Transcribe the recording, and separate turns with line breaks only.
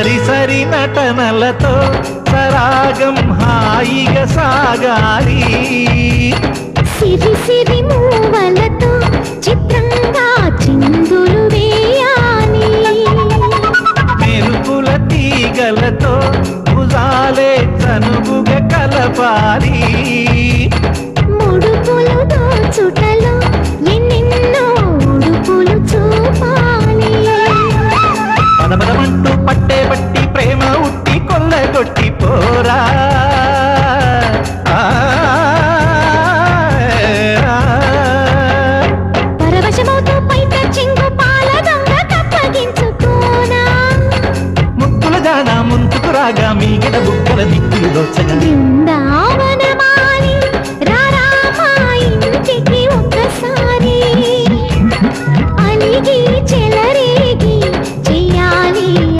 సరి సరి నటనలతో సరాగం హాయిగా సాగాలి
సిరి సిరి మూవలతో చిత్రంగా చిందులు వేయాలి
మెరుపుల తీగలతో భుజాలే చనువుగా కలపాలి
ముడుపులు దోచుటలో ఎన్నెన్నో ఉడుపులు చూపాలి
పదమదమంటూ పట్టే బట్టి ప్రేమ ఉట్టి కొల్లగొట్టి పోరా
పరవశమవుతూ పైట చింగు పాల దొంగ కప్పగించుకోనా
ముక్కుల జానా ముందుకు రాగా మీగడ బుక్కల దిక్కులు దోచగా
బృందావనం